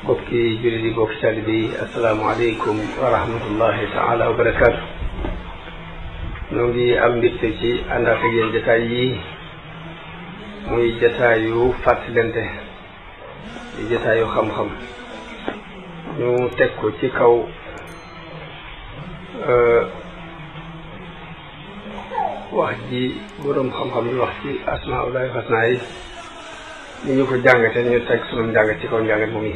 bokki jullit yi bokki taalibe yi asalaamaaleykum wa rahmatullahi taala wa barakaatu. ñoo ngi am mbégte ci àndaat ak yéen jataay yi muy jataayu fàttalante di jataayu xam-xam ñu teg ko ci kaw wax ji boroom xam-xam yi wax ci asmaullahi husna yi ni ñu ko jàngate ñu teg sunu njàngat ci kaw njàngat moom yi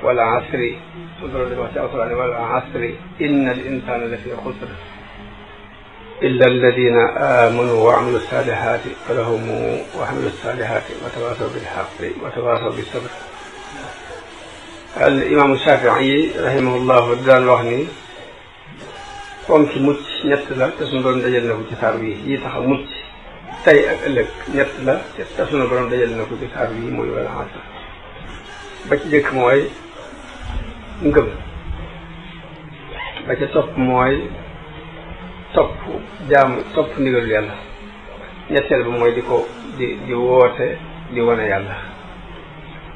wala asri su doon di wax ci alquran wala asri inna al insana la fi xusr illa alladina amanu wa amilu salihati falahum wa amilu salihati wa tawasaw bilxaqi wa tawasaw bisabr. al imaamu Shafii rahimahullahu daan wax ni ponki mucc ñett la te suñu doon dajal na ko ci saar wi yi tax a mucc tey ak ëllëg ñett la te suñu borom dajal na ko ci saar wi muy wala asr. ba ci jëkk mooy ngëm, ba ca topp mooy topp ndigalu yàlla, ñetteel ba mooy di woote di wane yàlla.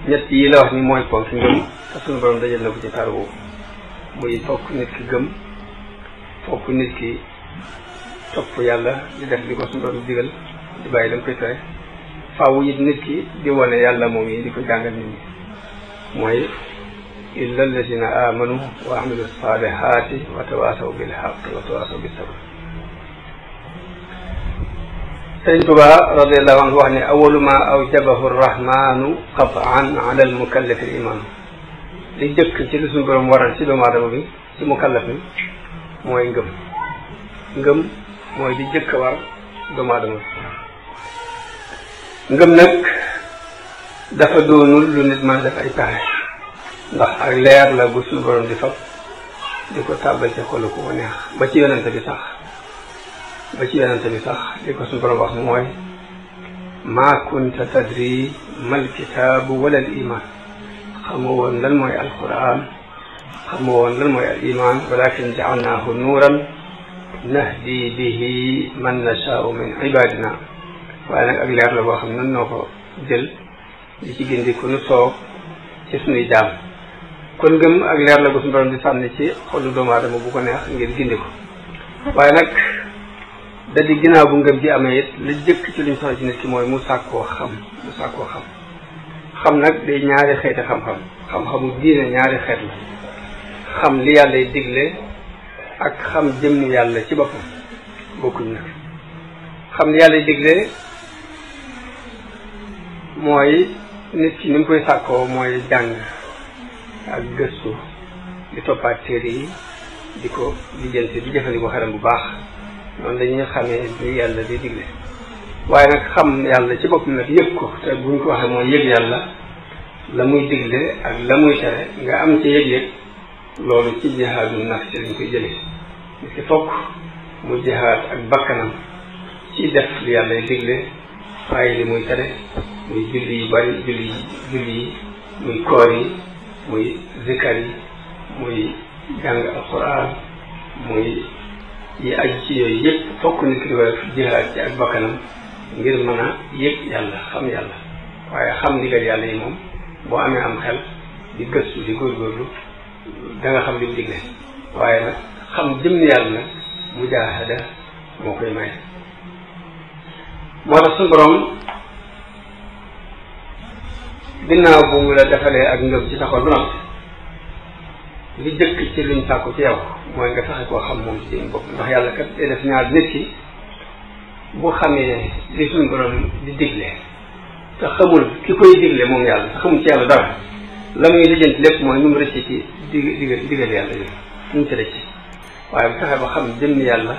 ñett yi la wax ni mooy ponk ngëm te suñu borom dajal na ko ci saar boobu muy fokk nit ki gëm, fokk nit ki topp yàlla di def di ko suñu borom digal di bàyyi dam koy tere, faaw it nit ki di wane yàlla moom yi di ko jàngal nit ñi mooy illa alladina amanu wa amilu salihati wa tawasaw bilhaqi wa tawasaw bisabr. Sëriñ Tuubaa radiallahu anhu wax ne awalu ma awjabahu rrahmanu qataan ala almukallafi l iman. li jëkk ci li suñu borom waral ci doomu aadama bi ci mukallaf mi mooy ngëm mooy di jëkk war doomu aadama bi. ngëm nag dafa doonul lu nit mën def ay pexe, ndax ak leer la bu suñu borom di fab di ko tàbbal ci xolu ko neex. ba ci yonente bi sax li ko suñu borom wax mooy maa kunta tadri mal kitaabu wala al iman. xamoo woon lan mooy alquran, xamoo woon lan mooy al iman, walakin jaalnaahu nuuran nahdi bihi man nashaau min ibadina. waaye nag ak leer la boo xam nan noo ko jël di ci gindi ku nu soow ci sunuy jaam. kon ngëm ak leer la bu suñu borom di sànni ci xolu doomu aadama bu ko neex ngir gindi ko. waaye nag da di ginnaaw bu ngëm ji amee it la jëkk ci luñ soxla ci nit ki mooy mu sàkkoo xam. xam nag day ñaari xeeti xam-xamu diine ñaari xeet la. xam li yàlla digle ak xam jëmmi yàlla ci boppam bokkuñ nag. xam li yàlla digle mooy nit ki ni mu koy sàkkoo mooy jàng ak gëstu di toppaat téere yi di ko lijjanti di jëfandikoo xelam bu baax. noonu dañuy xamee li yàlla di digle. waaye nag xam yàlla ci boppam nag yëg ko, te buñ ko waxee mooy yëg yàlla la muy digle ak la muy tere nga am ci yëg-yëg, loolu ci jihaadu nafs lañ koy jëlee. nit ki fokk mu jihaad ak bakkanam ci def li yàlla digle, waaye li muy tere, muy julli yu bari julli yi muy koor yi muy zikar yi muy jàng alquran muy yi aju ci yooyu yëpp fokk nit ki di ko def jihaad ci ak bakkanam ngir mën a yëg yàlla, xam yàlla. waaye xam ndigal yàlla yi moom boo amee am xel di gëstu di góorgóorlu da nga xam li mu digle. waaye nag xam jëm yàlla nag mujaahada moo koy maye. moo tax suñu borom ginnaaw bu mu la defalee ak ngëm ci sa xol bu noppi li jëkk ci luñ sàkku ci yow mooy nga fexe koo xam moom ci seen bopp. ndax yàlla kat day def ñaar nit ki bu xamee li suñu borom di digle te xamul ki koy digle moom yàlla te xamul ci yàlla dara, la muy lijjanti lépp mooy nu mu rëcc ci digal yàlla yi nu mu ci rëcc. waaye bu fexe ba xam jëmm yàlla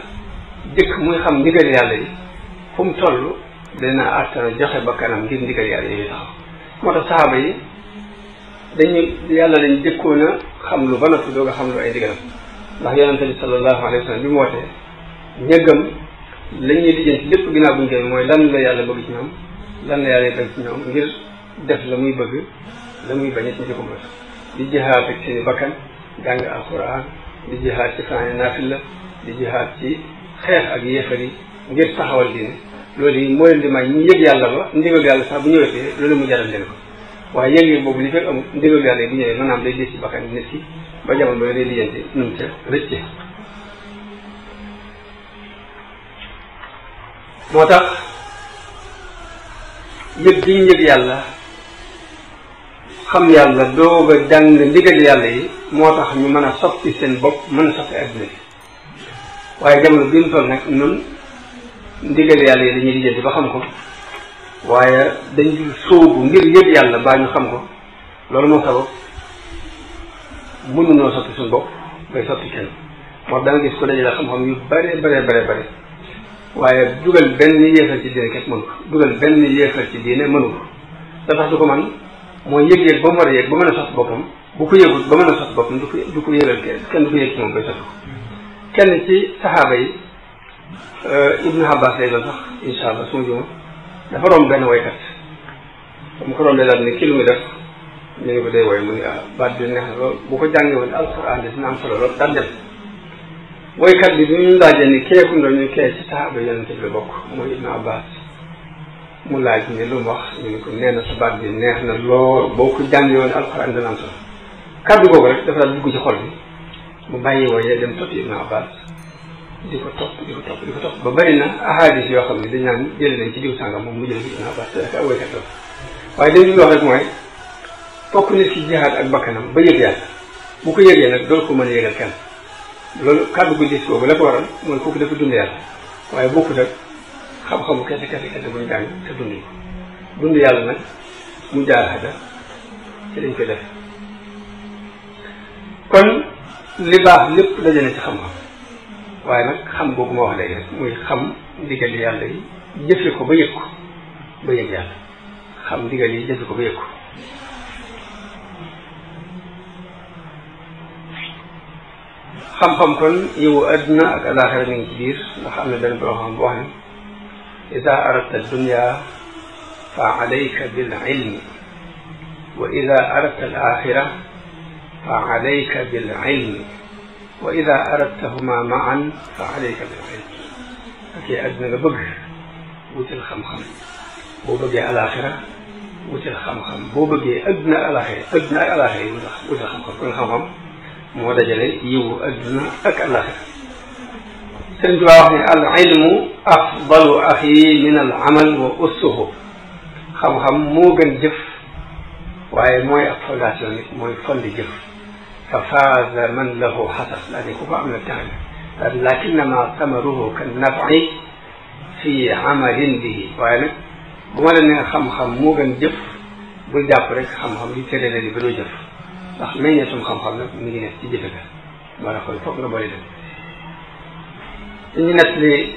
jëkk muy xam ndigal yàlla yi fu mu toll dina àttana joxe ba kanam ngir ndigal yàlla yooyu taxaw. moo tax saxaaba yi yàlla dañ jëkkoon a xam lu ba noppi doog a xam lu ay ndigalam. ndax yonente bi sallallahu alayhi wa sallam bi mu wootee ñëggam la ñuy lijjanti lépp ginnaaw bu ñu génn mooy lan la yàlla bëgg ci ñoom, lan la yàlla bëgg ci ñoom ngir def la muy bëgg la muy bañ it ñu di ko mos. di jihaad ak seeni bakkan, jàng alquran, di jihaad ci fanaane naafila, di jihaad ci xeex ak yéefar yi ngir taxawal diine. loolu yi moo leen di may ñu yëg yàlla ba ndigal yàlla sax bu ñëwetee loolu mu jaral leen ko. waaye yëg-yëg boobu li fekk amul ndigalu yàlla yi bu ñëwee maanaam day des ci bakkan nit ki ba jamono ba day lijjanti nu mu ca rëcce. moo tax yëg gi ñu yëg yàlla xam yàlla doog a jàng ndigal yàlla yi moo tax ñu mën a soppi seen bopp mën a soppi adduna bi waaye jamono bi mu toll nag ñun ndigal yàlla yi dañuy lijjanti ba xam ko waaye dañ dul sóobu ngir yëg yàlla baa ñu xam ko loolu moo sabab mënunoo soppi suñu bopp bay soppi kenn moo da nga gis ko dajale xam-xam yu bare waaye dugal benn yéefal ci diine képp mënu ko dugal benn yéefal ci diine mënu ko da tax du ko man mooy yëg-yëg ba mu war a yëg ba mën a sos boppam bu ko yëgut ba mën a sos boppam du ko yëgal kenn du ko yëg ci moom bay sos ko kenn ci saxaaba yi Ibnu Abbas lay doon sax insha allah suma juma dafa romb benn woykat mu ko rombee daal ni ki lu mu def ñu ne ko day woy mu ni baat bi neex na lool bu ko jàngee woon alquran dina am solo lool daal dem woykat bi ñu laajee ni keeku ñu kee ci saxaaba yonente bi la bokk mooy Ibnu Abbas mu laaj ni lu mu wax ñu ne ko nee na sa baat bi neex na lool boo ko jàngee woon alquran dina am solo kàddu googu rek dafa daal dugg ci xol bi mu bàyyi woyee dem topp Ibnu Abbas di ko topp ba bëri na ahadis yoo xam ne dañ naan jële nañ ci diw sàngam moom mu jële ci Ibnu Abbas te ak woykat la waaye dañ wax rek mooy fokk nit ci jihaad ak bakkanam ba yëg yàlla bu ko yëgee nag dool ko mën a yëgal kenn loolu kàddu gu diis boobu la ko waral mooy kooku dafa dund yàlla waaye bokkut ak xam-xamu kese buñu jàng te dund ko dund yàlla nag mu jaahada ci lañ koy def kon li baax lépp daje na ci xam-xam waaye nag xam googu ma wax léegi rek muy xam ndigal yàlla yi jëfe ko ba yëg ko ba yëg yàlla xam ndigal yi jëfe ko ba yëg ko xam-xam kon yow adduna ak alaxira mi ngi ci biir ndax am na benn boo xam bu wax ne ida aradta dunya fa alayka bil ilmi wa ida aradta al axira fa alayka bil ilmi wa ida aradtahuma maan fa alayka bil ilmi ak adduna nga bëgg wutil xam-xam boo bëggee alaxira wutil xam-xam boo bëggee adduna ak alaxira yi wutil xam-xam kon xam-xam moo dajale yiwu adduna ak alaxira sëriñ bi wax ne al ilmu afdalu axi min al amal wa ussuhu xam-xam moo gën jëf waaye mooy ab fondation nit mooy fondi jëf fa faaza man lahu xasas daa di ku ko am na taxe daa di lakinnama samaruhu kan nafi fi amalin bihi waaye nag bu ma la ne xam-xam moo gën jëf bul jàpp rek xam-xam di tere la di ba doo jëf ndax meññeetum xam-xam nag mi ngi nekk ci jëfe ga wala kon foog nga boole dem ñu nett li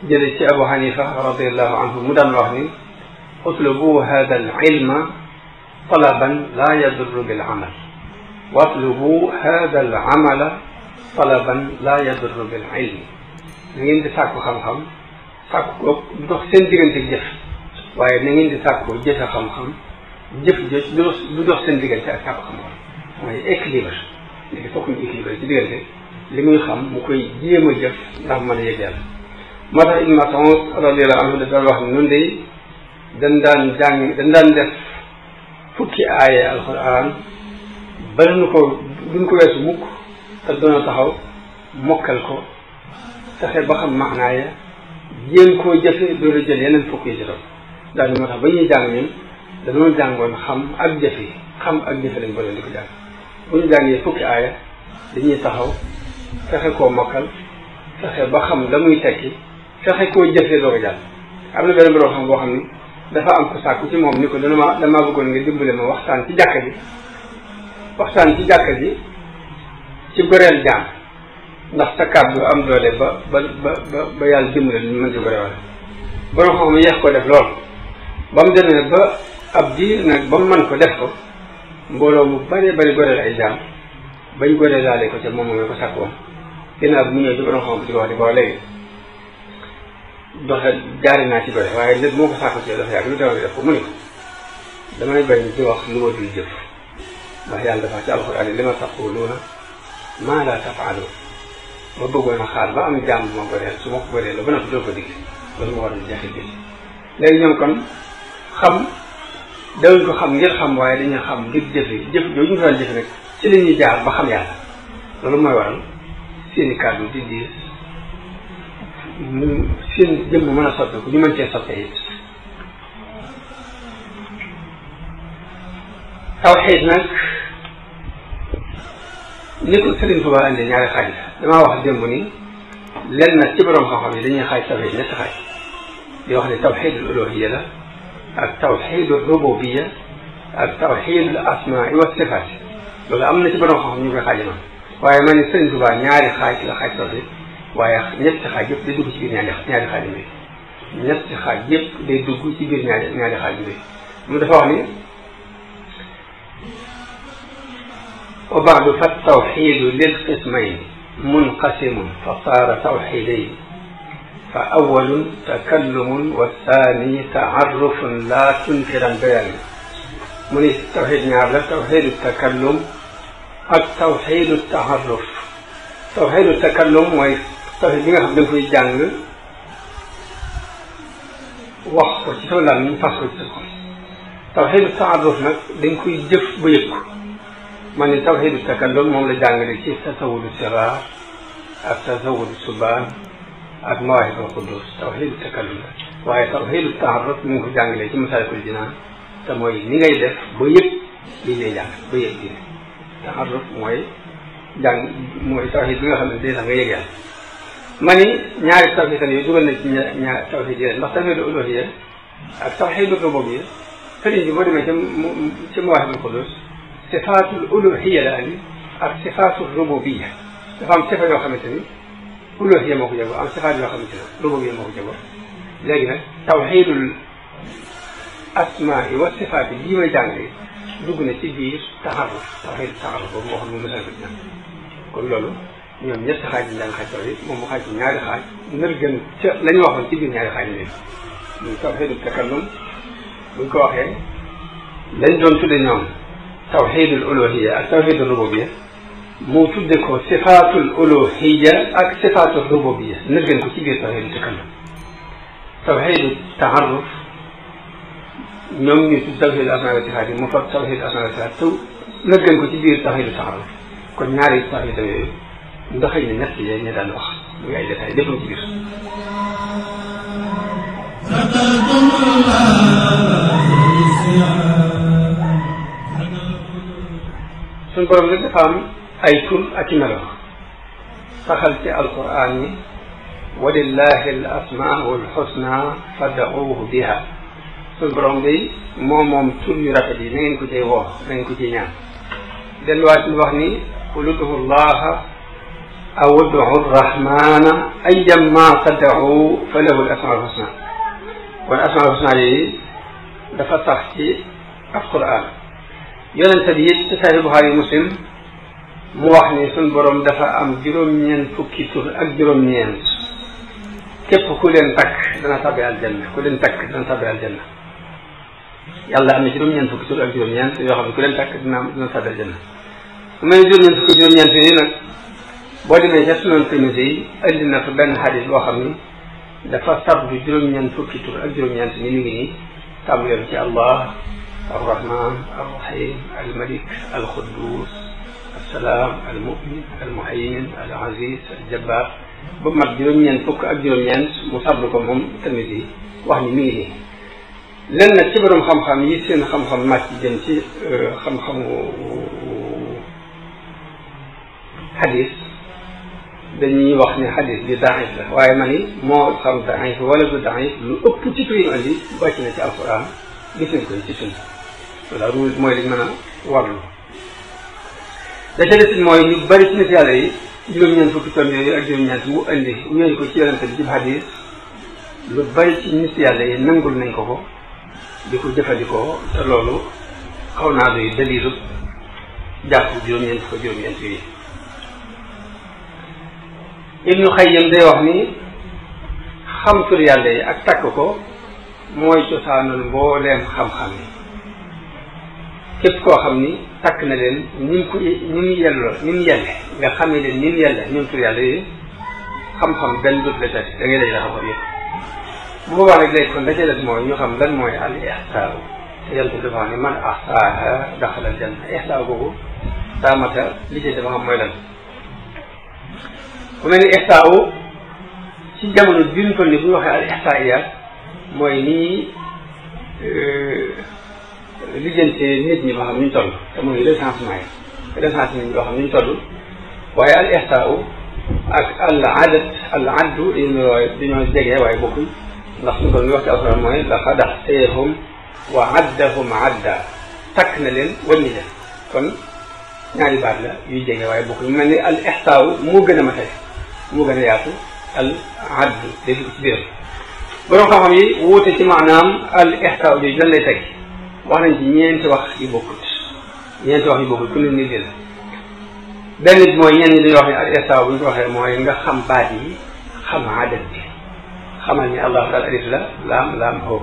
jële ci Abu Hanifa radiallahu anhu mu daan wax ni utlubu hada al ilma talaban la yadurru bil amal watlubu hada al amala talaban la yadurru bil ilmi na ngeen di sàkku xam-xam sàkku ko du dox seen diggante ak jëf waaye na ngeen di sàkku jëfe xam-xam jëf jëf du dox seen diggante ak sàkku xam-xam mooy équilibre léegi fokk ñu équilibre ci diggante li muy xam mu koy jéem a jëf ndax mën a yëg yàlla moo tax Ibn Mas'ud radiyallahu anhu dafa wax ne nun de dañ daan def fukki aaya alquran ba nu ko duñ ko weesu mukk te doona taxaw mokkal ko fexe ba xam maanaaya jéem koo jëfe door a jël yeneen fukk yi ci doon daal moo tax ba ñuy jàng ñun dañoo jàngoon xam ak jëfe lañ ba doon di ko jàng bu ñu jàngee fukki aaya dañuy taxaw fexe koo mokkal fexe ba xam la muy tekki fexe koo jëfee doo ko jàll am na benn borom xam boo xam ni dafa am ko sàkku ci moom ni ko damaa bëggoon nga dimbale ma waxtaan ci jàkka ji ci goreel jaam ndax sa kàddu am doole ba yàlla dimbale ñu mën ci goreewal borom xam yeex ko def lool ba mu demee ba ab diir nag ba mu mën ko def ko mbooloo mu bari goreel ay jaam bañ goree laale ko ca moom mooy ko sàkk woon ginnaaw bi mu ñëw ci borom xam di ko wax di ko wax léegi doxe jaari naa ci gore waaye léegi moo ko sàkk ci dafa yàgg lu tax def ko mu ni ko damay bañ di wax lu ma dul jëf ndax yàlla dafa ci alxuraan li ma taquluuna maa laa tafaaluun ma bëggoon a xaar ba am jaam bu ma goreel su ma ko goree la ba noppi doo ko digg loolu ma waral jaxit bi léegi ñoom kon xam dawuñ ko xam ngir xam waaye dañuy xam ngir jëfe jëf jooju ñu doon jëfe nag ci la ñuy jaar ba xam yàlla loolu mooy waral seeni kàddu di diis seen jëmm mën a soppeeku ñu mën cee soppee it tawxiid nag ni ko Sëriñ Tuubaa andi ñaari xaaj la damaa wax démb ni lenn nag ci borom xam-xam yi dañuy xaaj tawxiid ñetti xaaj di wax ne tawxiidul uluhiyya la ak tawxiidul rububiyya ak tawxiidul asmaa wa sifaat loolu am na ci borom xam-xam ñu koy xaaje man waaye man ni Sëriñ Tuubaa ñaari xaaj la xaaj tawxiid waaye ñetti xaaj yëpp day dugg ci biir ñaari xaaj yooyu ñetti xaaj yëpp day dugg ci biir ñaari xaaj yooyu mu dafa wax ni wa baadu fa tawxiidu lil qismayn munqasimun fa saara tawxiidayn fa awwalun takallumun wa saani taarrufun laa tunkiran bayaan mu ni tawxiid ñaar la tawxiidu takallum ak tawxiidu taarruf tawxiidu takallum mooy tawxiid bi nga xam da nga koy jàng wax ko ci sa làmmiñ fas ko ci sa xol tawxiidu taarruf nag dañ koy jëf ba yëg ko man ni tawxiidu takallum moom la jàngale ci tasawudu siraar ak tasawudu subaan ak mawaahibul quddus tawxiidu takallum la waaye tawxiidu taarruf mi ngi ko jàngalee ci masaalikul jinaan te mooy ni ngay def ba yëg lii lay jàng ba yëg lii taarruf mooy jàng mooy tawxiid bi nga xam ne day tax nga yëg yàlla ma ni ñaari tawxiid yooyu dugal na ci ñaari tawxiid yi ndax tawxiidu uluhiyya ak tawxiidu rububiyya sëriñ bi boo demee ci mawaahibul quddus sifaatul uluhiyya la andi ak sifaatul rububiyya dafa am sifa yoo xamante ni uluhiyya moo ko jagoo am sifaat yoo xamante ne rububiyya moo ko jagoo léegi nag tawxiidul asmaa wa sifaat yi bii may jàngale dugg na ci biir taxarruf tawxiidu taxarruf boobu moo xam ne mosal ko ci kon loolu ñoom ñetti xaaj yi njàng xaaj tawxiid moom mu xaaj ci ñaari xaaj nar gën ca la ñu waxoon ci biir ñaari xaaj yi muy tawxiidu takallum buñ ko waxee lañ doon tudde ñoom tawxiidul uluhiyya ak tawxiidul rububiyya mu tudde ko sifaatul uluhiyya ak sifaatul rububiyya nar gën ko ci biir tawxiidu takallum tawxiidu taarruf ñoom ñu tudd tawxiidu asmaa wa sifaat yi mu fab tawxiidu asmaa wa sifaat taw nar gën ko ci biir tawxiidu taarruf kon ñaari tawxiid yooyu ndaxëy na ñett yi ñu daan wax muy ay détails lépp ci biir suñ borom nag dafa am ay tur ak i melo saxal ci alquran yi walillahi al asmaau al xusna fad'uuhu biha suñ borom day moom tur yu rafet yi na ngeen ko cay woo na ngeen ko ciy ñaan delluwaat ñu wax ni qul ud'u llaha aw ud'u rrahmana ayyamma tad'u fa lahu al asmaul husna kon asmaul husna yi dafa sax ci alquran yonente bi it ci Sahih Bukhari Muslim mu wax ni suñ borom dafa am juróom-ñeent fukki tur ak juróom-ñeent képp ku leen takk dana tabbi aljanna ku leen takk dana tabbi aljanna yàlla am na juróom-ñeent fukki tur ak juróom-ñeent yoo xam ne ku leen takk dina tabbi aljanna su may juróom-ñeent fukki juróom-ñeent yooyu nag boo demee ca Sunan Tirmisi yi indi na fa benn xadis boo xam ni dafa sabdu juróom-ñeent fukki tur ak juróom-ñeent ni mi ngi nii tàmbalee ci Allah arrahman arrahim almalik alquddus assalaam almumin almuhaymin alaziz aljabbar ba mat juróom-ñeent fukk ak juróom-ñeent mu sabdu ko moom tamit yi wax ni mi ngi nii len nag ci borom xam-xam yi seen xam-xam màcc jëm ci xam-xamu xadis dañuy wax ne xadis bi daif la waaye ma ni moo xam daif wala du daif lu ëpp ci tur yi andi wàcc na ci alquran gis nañ koy ci sunna voilà loolu mooy liñ mën a warlu da ca des mooy ñu bari ci nit yàlla yi juróom-ñeent fukki tom yooyu ak juróom-ñeent mu indi wéeru ko ci yonente bi ci xadis lu bari ci nit yàlla yi nangul nañ ko ko di ko jëfandikoo te loolu xaw naa doy dalilu jàpp juróom-ñeent fukk juróom-ñeent yooyu Ibnu Xayyim day wax ni xam tur yàlla yi ak takk ko mooy cosaanul mbooleem xam-xam yi képp koo xam ni takk na leen ni mu yelle nga xamee leen ni mu yelle ñun tur yàlla yi xam-xam benn dut la tati da ngay daj la xam-xam yëpp bu boobaa nag léegi kon da cee des mooy ñu xam lan mooy al ihsaan te yàlla dafa wax ne man ahsaaha daxala aljanna ihsaa boobu daamata li ci dafa xam mooy lan bu mel ni ihsaa ci jamono bi ñu toll nii bu ñu waxee al ihsaa'iyaat mooy nii lijjante nit ñi ba xam ñu toll te mooy recensement yi recensement nit ñi ba xam ñu toll waaye al ihsaa ak al addu dañoo jege waaye bokkuñ ndax suñu doon wax ci alxuraan mooy laqad ahsaahum wa addahum adda takk na leen wàññi leen kon ñaari baat la yuy jege waaye bokkuñ mel ni al ihsaa moo gën a matale moo gën a yaatu al addu day dugg ci biir borom xam-xam yi wuute ci maanaam al ihsaa jooju lan lay teg wax nañ ci ñeenti wax yu bokkut ku ne nit la benn bi mooy ñenn ñi dañuy wax ne al ihsaa bu ñu ko waxee mooy nga xam baat yi xam adat bi xamal ni allahu taala alif la laam hoo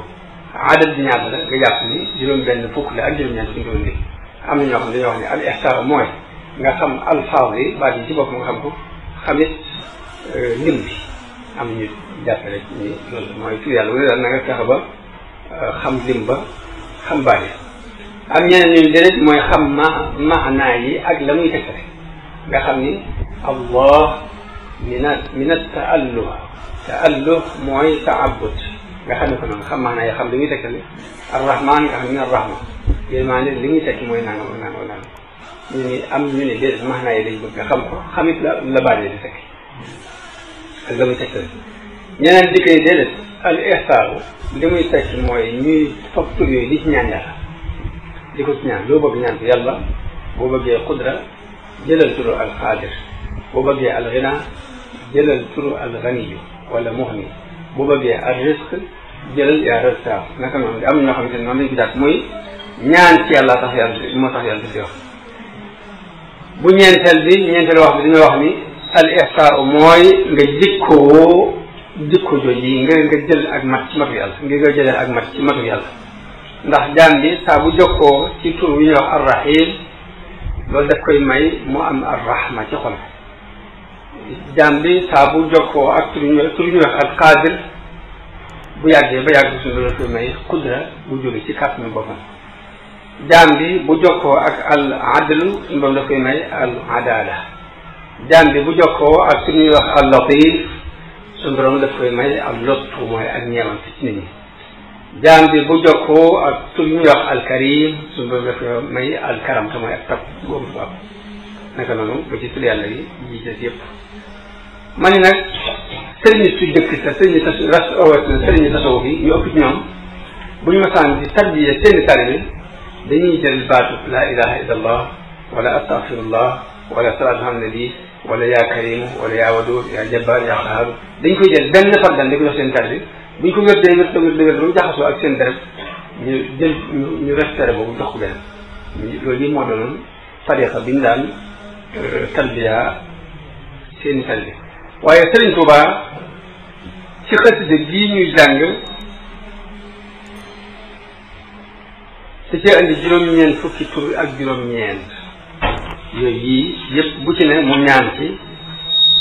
adat bi ñaata la nga jàpp ni juróom-benn fukk la ak juróom-ñeent fi ñu doon nii am na ñoo xam ne dañoo wax ne al ihsaa mooy nga xam alfaaz yi baat yi ci bopp nga xam ko xamit lim bi am ñu jàpp rek ni loolu mooy tur yàlla wala daal na nga fexe ba xam lim ba xam baat yi am ñeneen ñu déedéet mooy xam maanaa yi ak la muy tegtale nga xam ni allah min taalluh mooy taabud nga xam ne ko noonu xam maanaa yi xam li muy tegtale arrahman nga xam ne min arrahma yéen maa ne li muy tekki mooy nangam ak nangam ak nangam ñu ni am ñu ne déedéet maanaa yi lañ bëgg nga xam ko xamit la baat yi di tekki ak la muy tegtale ñeneen di koy déedéet al ihsaa li muy tekki mooy ñuy fab tur yooyu di ci ñaan yàlla di ko ci ñaan loo bëgg ñaan ko yàlla boo bëggee qudra jëlal turu al qaadir boo bëggee al ghina jëlal turu al ghaniyu wala mughni boo bëggee al rizq jëlal yaa razzaq naka noonu am na ñoo xamante ne noonu lañ ko jàpp muy ñaan ci yàlla tax yàlla moo tax yàlla di wax bu ñeenteel wax bi dañoo wax ni al ihsaa mooy nga jikko jooji nga jël ak mat ci matu yàlla nga jëlee ak mat ci matu yàlla ndax jaam bi saa bu jokkoo ci tur wi ñuy wax arrahim loolu daf koy may mu am arrahma ci xol jaam bi saa bu jokkoo ak tur yu ñuy wax alqaadir bu yàggee ba yàgg suñu loolu koy may qudra bu jóge ci kàttanu boppam jaam bi bu jokkoo ak al adlu suñu borom daf koy may al adala jaam bi bu jokkoo ak tur ñuy wax al latif suñu borom daf koy may al lutfu mooy ak ñeewante ci nit ñi jaam bi bu jokkoo ak tur ñuy wax alkarim suñu borom daf koy may alkaram te mooy ak tab boobu bu am naka noonu ba ci tur yàlla yi ji des yëpp ma ni nag sëriñ su jëkk sa sëriñ tasawuf yi ñu ëpp ci ñoom bu ñu masaan di tarbiya seeni taalibe dañuy jël baatu laa ilaha illa allah wala astaghfirullah wala salaatu ala nabi wala yaa karimu wala yaa wadud yaa jabbar yaa qahhar dañ koy jël benn par benn di ko jox seen taalibe bu ñu ko wérdee wér ba mu jaxasoo ak seen deret ñu jël ñu référé boobu jox ko benn loolu yi moo doonoon tariqa bi ñu daan talbiya seeni talbi waaye Sëriñ Tuuba ci xasida gii ñuy jàng te cee andi juróom-ñeent fukki tur ak juróom-ñeent yooyu yii yëpp bu ci ne mu ñaan ci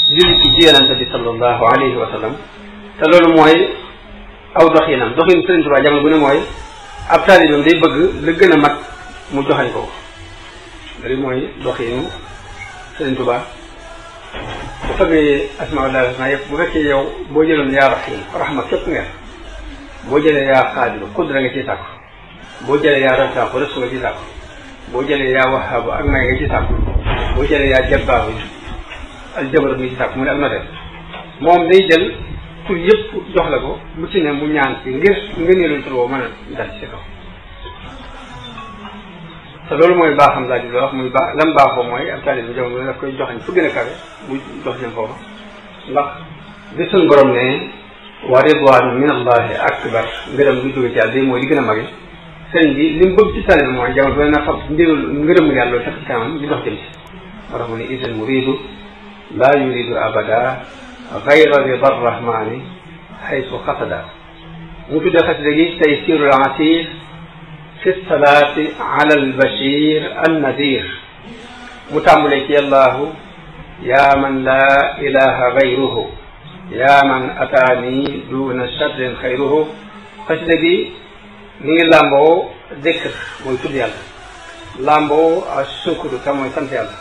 julli ci yonent bi sallallahu alayhi wa sallam te loolu mooy aw doxinam doxin Sëriñ Tuuba jamono bu ne mooy ab taalibeem day bëgg la gën a mat mu joxañ ko loolu mooy doxinu Sëriñ Tuuba bu fekkee asmaullahi husna yëpp bu fekkee yow boo jëloon yaa rahim rahma képp ngeen boo jëlee yaa qaadiru qudra nga ciy sàkku boo jëlee yaa razzaq rësu nga ciy sàkku boo jëlee yaa wahaabu ak may nga ciy sàkku boo jëlee yaa jabbaaru aljabaru nga ciy sàkku mu ne ak noteel moom day jël tur yëpp jox la ko bu ci ne mu ñaan ci ngir ngëneelu tur boobu mën a dal ci kaw te loolu mooy baaxam laa jublu wax muy baax lam baaxoo mooy ab taalibe bi jamono daf koy joxañ fu gën a kawe bu jox leen foofu ndax bi suñ borom ne wa ridwaanu min allahi akbar ngërëm lu jóge ci yàlla day mooy li gën a mage sëriñ bi li mu bëgg ci taalibe mooy jamono ba na fab ndigal ngërëmul yàlla loolu fekk kanam di dox jëm ci moo tax mu ne isil muridu laa yuridu abada gayra rida rahmani xaysu xasada mu tuddee xasida gi taysirul asir fi salaati ala albashir annadir mu tàmbalee ci yàllaahu yaa man laa ilaha gayruhu yaa man ataani duuna charrin xayruhu xasida gi mi ngi làmboo dikr mooy tudd yàlla lamboo ak sukuru te mooy sant yàlla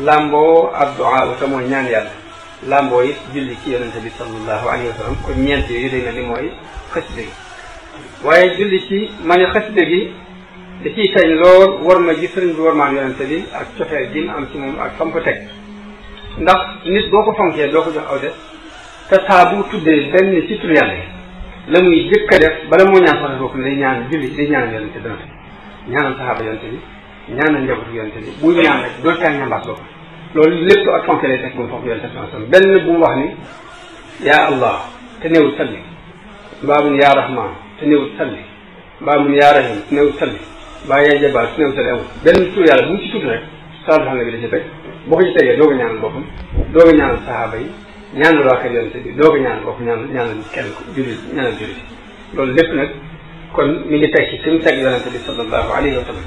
lamboo ak du'a te mooy ñaan yàlla lamboo it julli ci yonente bi sallallahu alayhi wa sallam kon ñeent yooyu day mel ni mooy xasida gi waaye julli ci ma ne xasida gi da ciy kañ lool war ma ji sëriñ bi war maan yonente bi ak cofeel ji am ci moom ak fam ko teg ndax nit boo ko fonkee doo ko jox aw des te saa bu tuddee benn ci tur yàlla yi la muy jëkk a def bala moo ñaan sax bopp ne day ñaan julli day ñaan yonente dana te ñaanal saxaaba yonente bi ñaanal njabootu yonente bi buy ñaan rek doo caa ñambaas bopp loolu lépp ak fonk lay teg bu mu fonk yonente bi benn bu mu wax ni yaa allah te néewul salli mbaa mun yaa rahman te néewul salli mbaa mun yaa rahim te néewul salli mbaa yaa jabaar te néewul salli amul benn tur yàlla bu mu ci tudd rek salatu xam ne bi da ci teg boo ko ci tegee doog a ñaanal boppam doog a ñaanal saxaaba yi ñaanal waa kër yonente bi doog a ñaanal bopp ñaanal kenn ko julli ñaanal julli loolu lépp nag kon mi ngi teg ci fi mu teg yonente bi sallallahu alayhi wa sallam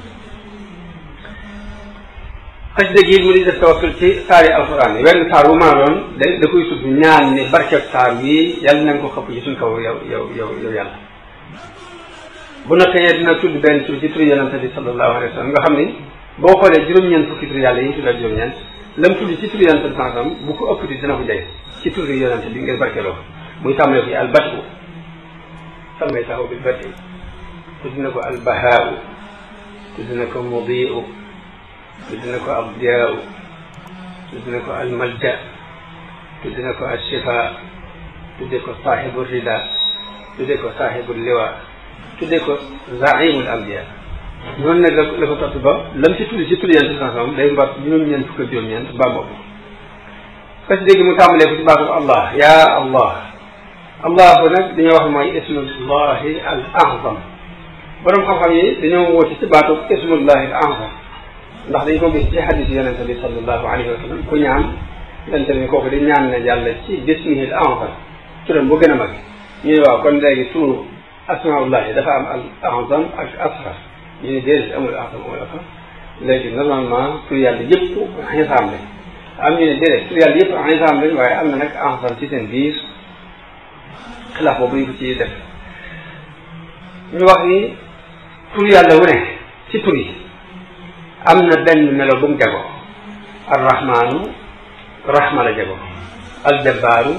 xasida gi mu di def tawassul ci saari alquran yi wenn saar bu mën a doon da koy tudd ñaan ni barkeb saar bii yàlla na nga ko xëpp ci suñ kaw yow yàlla bu noppee dina tudd benn tur ci tur yonente bi sallallahu alayhi wa sallam nga xam ni boo xoolee juróom-ñeent fukki tur yàlla yi ñu tuddal juróom-ñeent lam tudd ci tur yonente bi sallam bu ko ëpp di dina ko jege ci tur yonente bi ngir barkeeloo muy tàmbalee ko al batu samay taxaw bil bati tudd na ko al bahaau tudd na ko mudiu tudd na ko al diyaau tudd na ko al malja tudd na ko al shifa tudde ko saaxibu rida tudde ko saaxibu liwa tudde ko zaimul ambiya noonu nag la ko topp ba lam ci tudd ci tur yonente bi sallam day mbat juróom-ñeent fukk ak juróom-ñeent ba boobu parce que dégg mu tàmbalee ko ci baatu allah yaa allah allahu nag dañoo wax mooy ismullahi al azam borom xam-xam yi dañoo wóote ci baatu ismullahi al azam ndax dañ ko gis ci xadis yonente bi sallallahu alayhi wa sallam ku ñaan yonente bi kooku di ñaan ne yàlla ci bismihi al azam turam bu gën a mag ñuy waaw kon léegi turu asmaullahi dafa am al azam ak asghar ñu ne déedéet amul azam amul asghar léegi normalement tur yàlla yëpp xisaam lañ am ñu ne déedéet tur yàlla yëpp xisaam lañ waaye am na nag azam ci seen biir xilaaf boobu ñu ko ci def ñu wax ni tur yàlla wu ne ci tur yi am na benn melo bu mu jago arrahmaanu rahma la jago aljabbaaru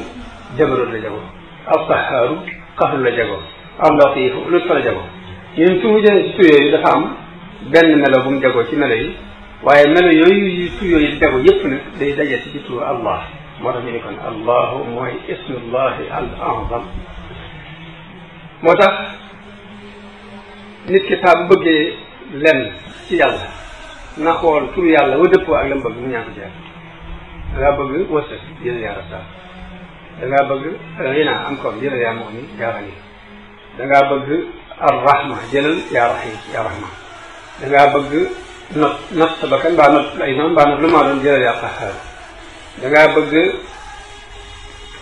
jabaroot la jago alqahaaru qahru la jago allatifu lutfa la jago ñun su mu jëlee ci tur yooyu dafa am benn melo bu mu jagoo ci melo yi waaye melo yooyu tur yooyu di jago yëpp nag day daje ci turu allah moo tax ñu ne kon allahu mooy ismullahi al azam moo tax nit ki saa bu bëggee lenn ci yàlla na xool turu yàlla wa dëppoo ak la mu bëgg mu ñaan ko ci yàlla da ngaa bëgg wërsëg jëlal yaa rasaaq da ngaa bëgg ghina am ko jëlal yaa mu'min yaa ghani da ngaa bëgg arrahma jëlal yaa rahim yaa rahman da ngaa bëgg not sa bakkan mbaa not ay noonu mbaa not lu maa doon jëlal yaa qahhaar da ngaa bëgg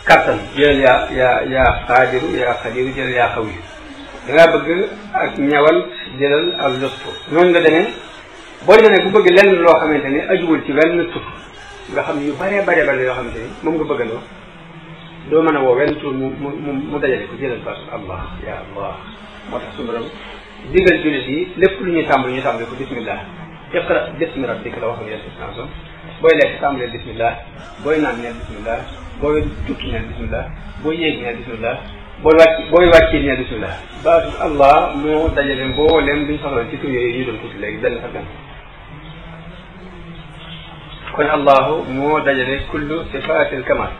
kattan jëlal yaa qaadiru yaa qadiru jëlal yaa qawiyu da ngaa bëgg ak ñawal jëlal al lutfu noonu nga demee boo demee bu bëgg lenn loo xamante ni ajuwul ci wenn tur nga xam yu bare yoo xamante ni moom nga bëggandoo doo mën a woo wenn tur mu dajale ko jëlal baatu allah ya allah moo tax suñu borom digal jullit yi lépp lu ñuy tàmbali ko bismillah iqra bismi rabbika la waxoon yéen booy lekk tàmbalee bismillah booy naan neel bismillah booy tukki neel bismillah booy yéeg neel bismillah booy wàcci neel bismillah baatu allah moo dajale mbooleem duñ soxla ci tur yooyu ñu doon tuuti léegi benn fa benn kon allahu moo dajale kullu sifatil kamal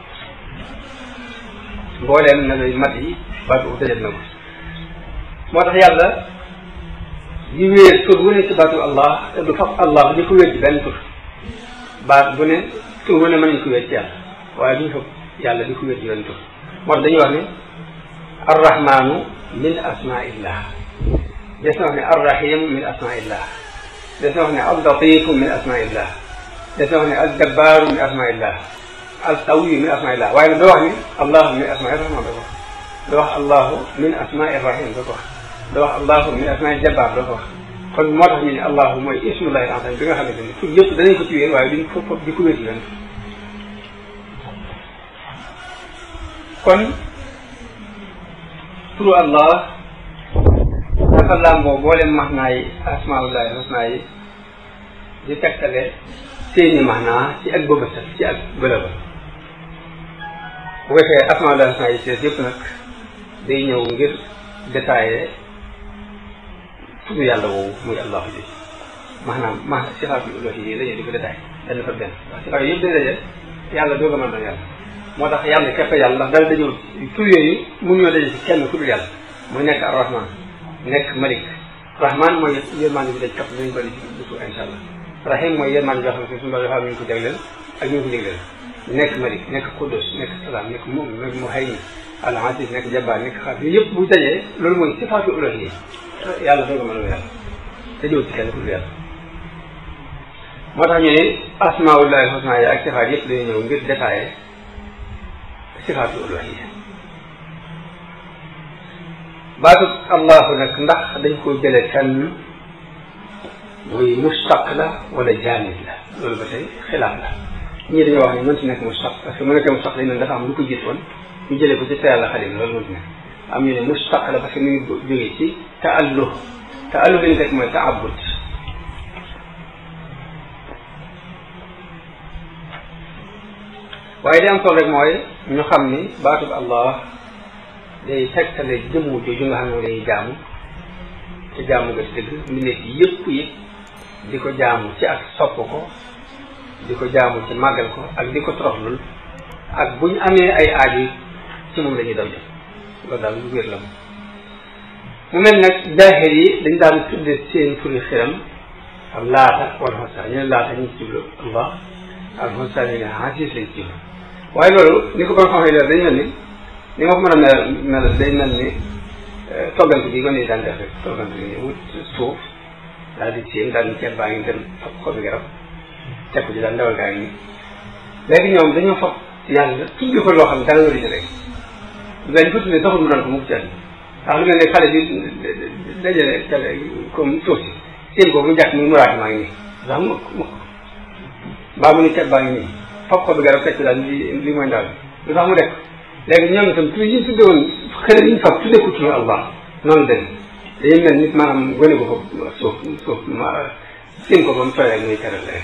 mbooleem na lay mat yi baatu dajale na ko moo tax yàlla di wéer tur bu ne ci baatu allah te du fab allah di ko wéer ci benn tur baat bu ne tur bu ne mën nañ ko wéer ci yàlla waaye duñ fab yàlla di ko wéer ci benn tur moo tax dañuy wax ne arrahmanu min asmaillah des na wax ne arrahimu min asmaillah des na wax ne allatifu min asmaillah des na wax ne aljabbaaru min asmaillah alqawiyu min asmaillah waaye nag doo wax ni allahu min asmair rahman doo ko wax doo wax allahu min asmair rahim doo ko wax doo wax allahu min asmail jabbaar doo ko wax kon moo tax ñu ne allahu mooy ismullahi al-azam bi nga xamante ni tur yëpp danañ ko ci wéer waaye duñ foofu di ko wéer ci leen kon turu allah dafa làmboo boolem maxnaa yi asmaullahi husna yi di tegtale seeni maxnaa ci ak bëbësal ci ak bëlëba bu ko defee asmaullahi husna yi sees yëpp nag day ñëw ngir détaillé tudd yàlla woowu muy allahu ji maanaam sifaatu uluhi yi la ñuy di ko détaillé benn fa benn waaw sifaat yëpp dañ daje yàlla doog a mën doon yàlla moo tax yàlla képp yàlla ndax dara dajul tur yooyu mun ñoo daje ci kenn ku dul yàlla muy nekk ar-rahman nekk malik rahman mooy yërmande bi daj kapp dañu bëri ci bu suuf insha allah rahim mooy yërmande bi xam ne suñu dafa am ñu ko jagleel ak ñu ko jagleel nekk malik nekk qudus nekk salaam nekk mu'min nekk muhaymin al aziz nekk jabbaar nekk xaaf yooyu yëpp bu dajee loolu mooy sifaatu uluhiyya yàlla doog a mën a yàlla dajul ci kenn ku dul yàlla moo tax ñu ne asmaullahi husna yi ak sifaat yëpp dañuy ñëw ngir détaillé sifaatu uluhiyya baatu allahu nag ndax dañ koo jëlee fenn muy mustaq la wala jaamid la loolu ba tey xilaaf la ñii dañoo wax ne mën ci nekk mustaq parce que mu nekkee mustaq dañ ne dafa am lu ko jiitoon ñu jëlee ko ci sa yàlla xalim loolu mën ci nekk am ñu ne mustaq la parce que mi ngi jógee ci taalluh taalluh li ñu teg mooy taabud waaye li am solo rek mooy ñu xam ni baatub allah day tegtale jëmm jooju nga xam ne dañuy jaamu te jaamu nga ci dëgg mbindeef yi yëpp yi di ko jaamu ci ak sopp ko di ko jaamu ci màggal ko ak di ko toroxlul ak bu ñu amee ay aaju ci moom la ñuy daw jëm loolu daal lu wér la mu mel nag daahir yi dañ daan tudde seen turi xiram ak laata wala xosa ñu ne laata ñu ci jublu allah ak xosa ñu ne xaasis lañ ci jublu waaye loolu ni ko bon xam leer dañ mel ni ma ko mën a mel day mel ni toggante bi gone yi daan def rek toggante bi wut suuf daal di séen daal di ceeb baa ngi dem fab xobi garab teg ko ci daal ndawal gaa ngi nii léegi ñoom dañoo fab yàlla tuddi ko loo xam ne dara nga rëcc rek dañ ko tuddee taxul mu doon ko mukk ci àll ndax lu mel ne xale bi dajale tele comme suuf si séen ko mu jàkk muy muraati maa ngi nii sax mu mbaa mu ni ceeb baa ngi nii fab xobi garab teg ko daal li mooy ndaw lu tax mu def léegi ñoom itam tur yi ñu tudde woon xëy na ñu fab tudde ko turu allah noonu dañ dañuy mel nit maanaam gone ko fa suuf siin ko ba mu tooy rek muy teral rek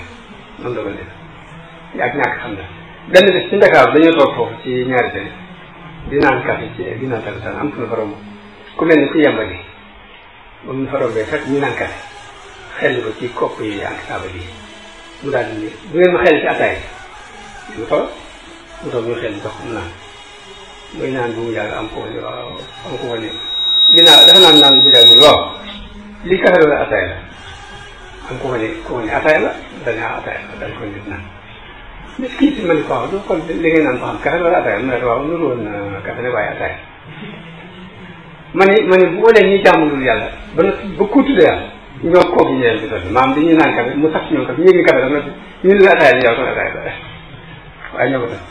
noonu la ko def ak ñàkk xam na benn bés ci Ndakaaru dañoo toog foofu ci ñaari tey di naan café ci di naan talisaan am na fa romb ku mel ni ku yembali ba mu fa rombee fekk ñu naan café xel ko ci kopp yi ak taabal yi mu daal di bu ngeen ma xel ci ataay mu toog ñu xel jox mu naan muy naan bu mu yàgg am ko wane ginnaaw dafa naan bu yàgg mu waaw lii café la ataay la am ko wane ataay la dañu ataay la dañ ko nit naan mais kii si ma ne ko waaw doo xool li ngeen naan ko xam café wala ataay mu ne waaw nuru woon café ne waaye ataay ma ne bu ëllëgee ñuy jàmmulul yàlla ba ko tuddee yàlla ñoo kooku ñëwee bi doon maam dañuy naan café mu sax ci ñoom café ñu ngi café dafa ñu ne ataay la yow kon ataay la waaye ñoo ko def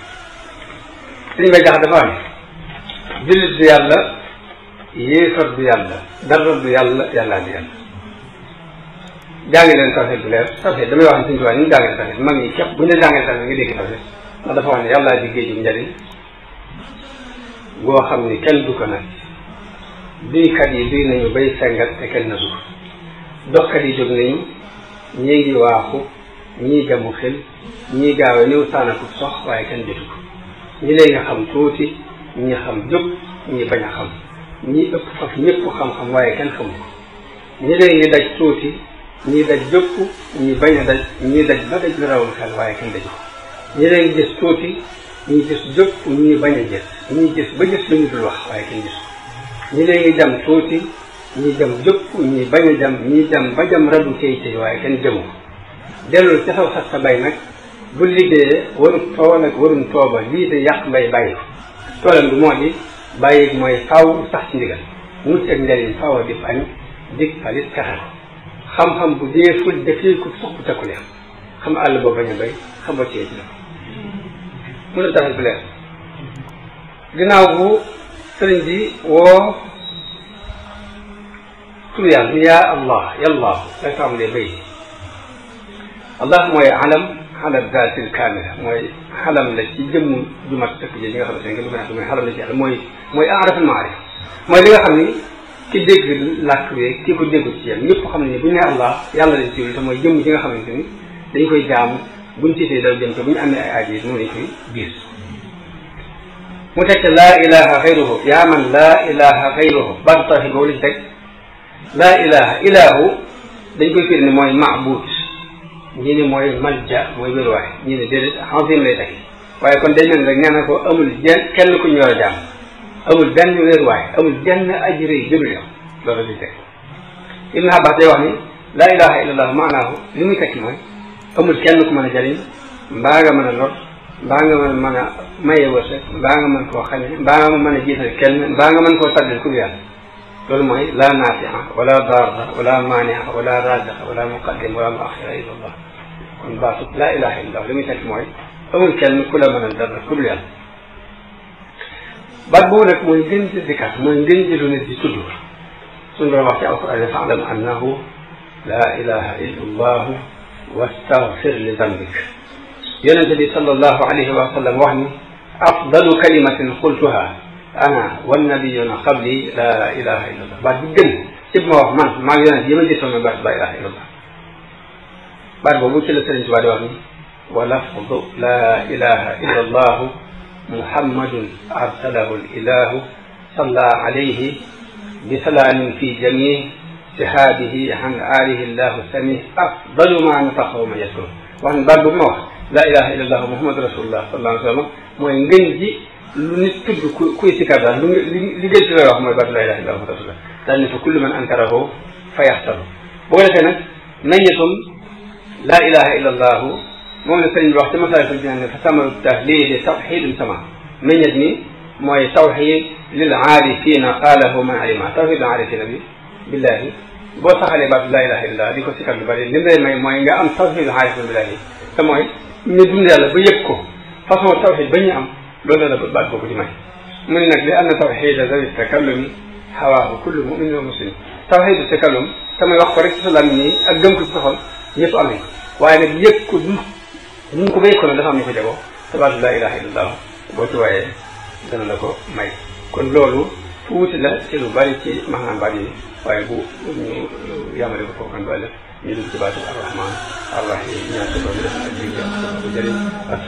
suñu may jax dafa am jullit du yàlla yéefar du yàlla dara du yàlla yàllaa du yàlla jàngi leen tawhid bu leer tawhid damay wax ne suñu tubaab ñu jàngee tawhid mag ñi képp bu ñu jàngee tawhid nga dégg tawhid ndax dafa wax ne yàllaa di géeju njëriñ boo xam ni kenn du ko nag duykat yi duy nañu bay sengat te kenn na dugg doxkat yi jóg nañu ñii ngi waaxu ñii jamu xel ñii gaawe niw saanaku sox waaye kenn jotu ko ñi lee nga xam tuuti ñi xam jóg ñi bañ a xam ñi ëpp faf ñëpp xam-xam waaye kenn xamu ko ñi lee ngi daj tuuti ñi daj jëpp ñi bañ a daj ñi daj ba daj lu rawul xel waaye kenn daj ko ñi lee ngi gis tuuti ñi gis jëpp ñi bañ a gis ñi gis ba gis lu ñu dul wax waaye kenn gis ko ñi lee ngi jam tuuti ñi jam jëpp ñi bañ a jam ñi jam ba jam radu kayité waaye kenn jëmu ko dellul ca saw sax sa bay nag bu liggéeyee warul tool ak warul tooba lii de yàq mbay bàyyi ko toolam bi moo di bàyyi mooy faaw sax ci ndigal mucc ak njëriñ faaw a dif añ dig falit fexe ko xam-xam bu deeful defee ko sox bu takku neex xam àll boo bañ a bay xam ba cee ci la mun a taxal bu leer ginnaaw bu sëriñ bi woo tur yàlla yaa allah yallaahu lay tàmbalee bay allah mooy alam xalab zaatil kaamila mooy xalam la ci jëmm ju mat sëkk ji nga xam ne nga bëgg naa mooy xalam la ci yàlla mooy araf al maarif mooy li nga xam ni ki dégg làkk bi ki ko déggu ci yam ñëpp xam ne bu ñu ne Allah yàlla lañ ci te mooy jëmm ji nga xamante ni dañ koy jaamu buñ tiitee daw jëm te bu ñu amee ay aajo yi moom lañ koy biir mu teg laa ilaha xayruhu yaa man laa ilaha xayruhu baatu tawxiid boobu lañ teg laa ilaha ilaahu dañ koy firi ne mooy maabuud ñii ne mooy malja mooy wéruwaay ñii ne déedéet xansim lay teg waaye kon day mel rek nee na ko amul kenn ku ñu war a jaam amul benn wéruwaay amul benn aji rëy jëlu yow loolu lañ teg Ibn Abbas day wax ni laa ilaha illallah maanaahu li muy tekki mooy amul kenn ku mën a jariñ mbaa nga mën a lor mbaa nga mën a maye wërsëg mbaa nga mën koo xañe mbaa nga mën a jiital kenn mbaa nga mën koo tàddal ku yàlla loolu mooy laa naafi'a wala darra wala maani'a wala raziqa wala muqaddim wala muaxira illa allah kon baatu laa ilaha illallah li muy tekki mooy amul kenn ku la mën a dara ku dul yàlla baat boobu nag mooy ngën ci dikkaat mooy ngën ji lu nit di tudd suñu doon wax ci alquran fa'lam annahu laa ilaha illa allah wastaghfir li dambik yonente bi sallallahu alayhi wa sallam wax ni afdalu kalimatin qultuha ana wannabiyuna qabli laa ilaha illa allah baat bi gën ci ma wax man maa ngi yonente yi ma gisoon mooy baat laa ilaha illa allah baat boobu ci la Sëriñ Tuubaa di wax ni wa lafdu laa ilaha illa allah muhammadun arsalahu ilahu salla alayhi bi salaamin fi jamii sihaabihi an alihi llahu sami afdalu ma nataqa wa ma yaskur wax ne baat boobu ma wax laa ilaha illa allah muhammadu rasulullah sallallahu alayhi wa sallam mooy ngën ji lu nit tudd kuy sikar daal li gën ci lay wax mooy baatu laa ilaha illa allah muhammadu rasulullah daal ne fa kullu man ankarahu fa yaxtaru boo ko defee nag nañatum laa ilaha illa allahu moom la sëriñ bi wax ci Masaalikul Jinaan ne fa samaru tahlili tawxidun sama meññet mi mooy tawxid lil aarifina qaalahu man alima tawxid lil aarifina bi billahi boo saxalee baatu laa ilaha illallah di ko sikar lu bari li mu lay may mooy nga am tawxid lil aarifina billahi te mooy ñu dund yàlla ba yëg ko façon tawxid ba ñu am loolu la baat boobu di may mu ne nag li anna tawxida zawi takallumi xawaahu kullu muminin wa muslim tawxidu takallum tamay wax ko rek ci sa làmmiñ nii ak gëm ko ci sa xol ñëpp am nañ ko waaye nag yëg ko duñ ko béy ko nag dafa am ñu ko jagoo te baatu laa ilaha illallah boo ci waaye dana la ko may kon loolu fu wuti la ci lu bari ci maanaam baat yi waaye bu ñu yamale ko foofu kan ba ëllëg ñu dugg ci baatu arrahman arrahim ñaan ko doon def ak jig ko jëriñ ak